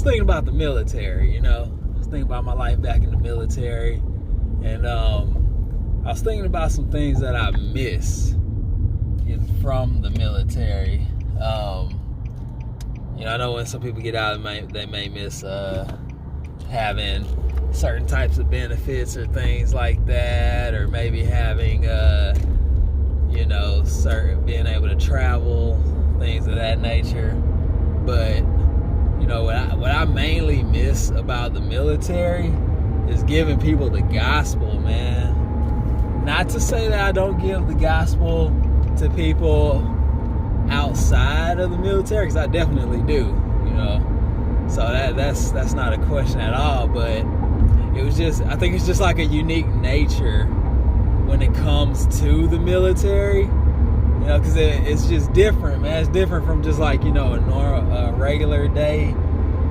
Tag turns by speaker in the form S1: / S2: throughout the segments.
S1: thinking about the military, I was thinking about my life back in the military, and I was thinking about some things that I miss from the military. I know when some people get out, they may miss having certain types of benefits or things like that, or maybe having certain being able to travel, things of that nature. But what I mainly miss about the military is giving people the gospel, man. Not to say that I don't give the gospel to people outside of the military, because I definitely do, So that's not a question at all. But I think it's just like a unique nature when it comes to the military, because it's just different, man. It's different from just like, a regular day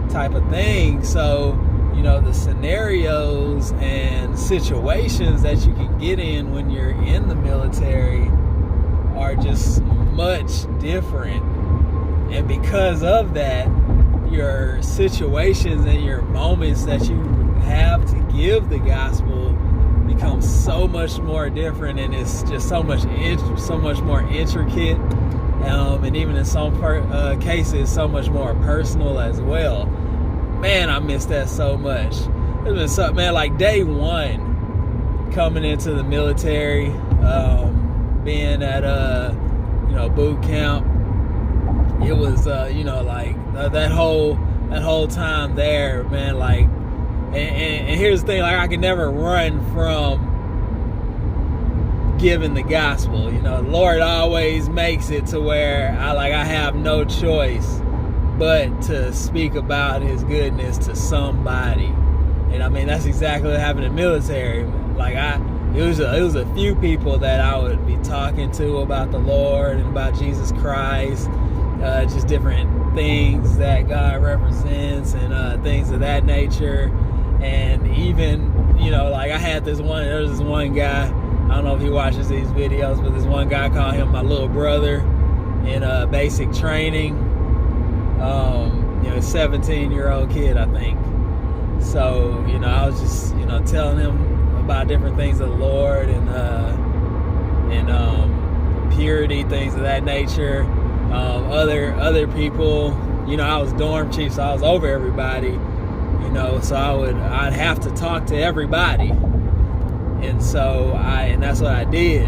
S1: type of thing. So, the scenarios and situations that you can get in when you're in the military are just much different. And because of that, your situations and your moments that you have to give the gospel become so much more different, and it's just so much more intricate, and even in some cases so much more personal as well. Man, I miss that so much. There's been something, man, like day one coming into the military, being at boot camp. It was that whole time there, man, like, and here's the thing, like, I can never run from giving the gospel. The Lord always makes it to where I have no choice but to speak about his goodness to somebody. And I mean, that's exactly what happened in the military. Like, it was a few people that I would be talking to about the Lord and about Jesus Christ, just different things that God represents, and things of that nature. And even, there was this one guy, I don't know if he watches these videos, but this one guy, called him my little brother in basic training. 17-year-old kid, I think. So, I was just, telling him about different things of the Lord, and purity, things of that nature. Other people, I was dorm chief, so I was over everybody, so I'd have to talk to everybody. And so that's what I did.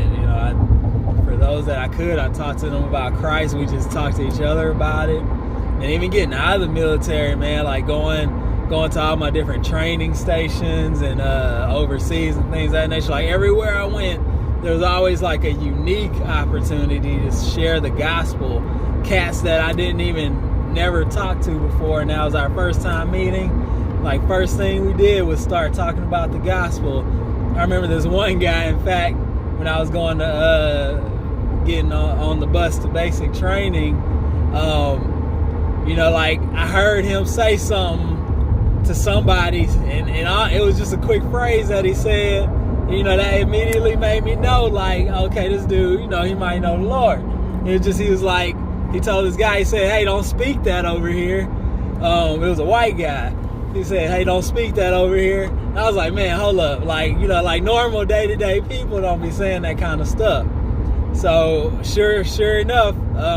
S1: For those that I could, I talked to them about Christ. We just talked to each other about it. And even getting out of the military, man, like going to all my different training stations and overseas and things of that nature. Like, everywhere I went, there was always like a unique opportunity to share the gospel. Cats that I never talked to before, and that was our first time meeting. Like, first thing we did was start talking about the gospel. I remember this one guy, in fact, when I was going to getting on the bus to basic training, I heard him say something to somebody, and it was just a quick phrase that he said, that immediately made me know, like, okay, this dude, he might know the Lord. He was like, he told this guy, he said, hey, don't speak that over here. It was a white guy. He said, hey, don't speak that over here. And I was like, man, hold up. Like, like normal day-to-day people don't be saying that kind of stuff. So sure enough,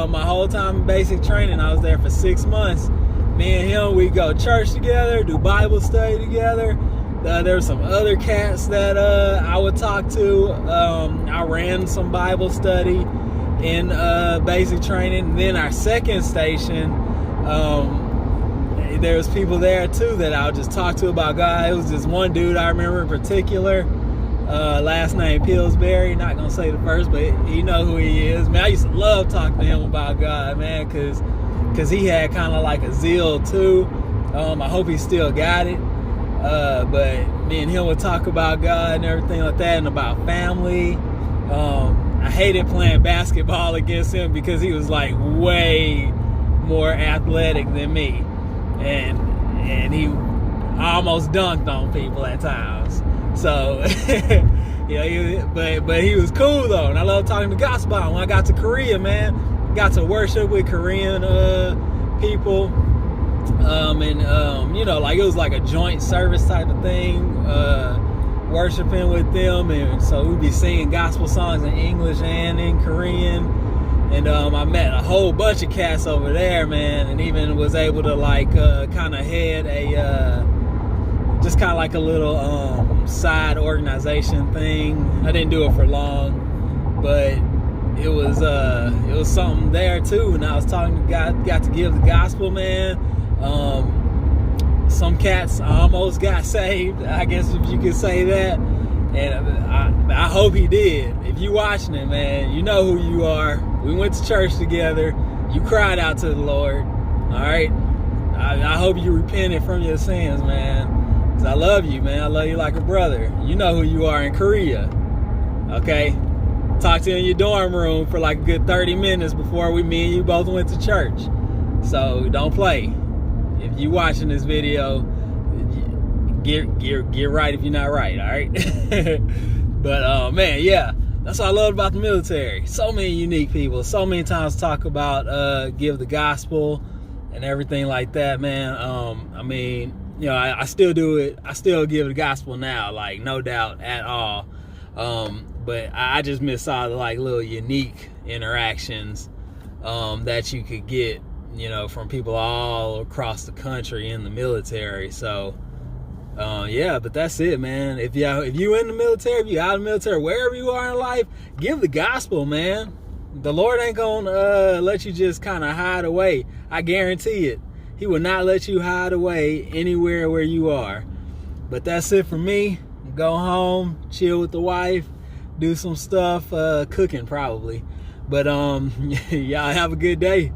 S1: my whole time in basic training, I was there for 6 months. Me and him, we go church together, do Bible study together. There were some other cats that I would talk to. I ran some Bible study in basic training. Then our second station, there was people there too that I would just talk to about God. It was this one dude I remember in particular, last name Pillsbury. Not gonna say the first, but you know who he is. Man, I used to love talking to him about God, man, because he had kind of like a zeal too. I hope he still got it. But me and him would talk about God and everything like that, and about family. I hated playing basketball against him because he was like way more athletic than me, and he almost dunked on people at times. So but he was cool though, and I love talking to gospel. When I got to Korea, man, got to worship with Korean people, You know, like it was like a joint service type of thing, worshiping with them, and so we'd be singing gospel songs in English and in Korean. And I met a whole bunch of cats over there, man, and even was able to like kind of head a just kind of like a little side organization thing. I didn't do it for long, but it was something there too. And I was talking to God, got to give the gospel, man. Some cats almost got saved, I guess if you could say that. And I hope he did. If you watching it, man, you know who you are. We went to church together. You cried out to the Lord. All right. I hope you repented from your sins, man. 'Cause I love you, man. I love you like a brother. You know who you are in Korea. Okay. Talked to you in your dorm room for like a good 30 minutes before me and you both went to church. So don't play. If you watching this video, get right if you're not right, all right? But man, yeah, that's what I love about the military. So many unique people, so many times talk about give the gospel and everything like that, man. I mean, you know, I still do it. I still give the gospel now, like no doubt at all. But I just miss all the like little unique interactions that you could get, you know, from people all across the country in the military. So yeah, but that's it, man. If you in the military, if you out of the military, wherever you are in life, give the gospel, man. The Lord ain't gonna let you just kind of hide away. I guarantee it. He will not let you hide away anywhere where you are. But that's it for me. Go home, chill with the wife, do some stuff, cooking probably. But y'all have a good day.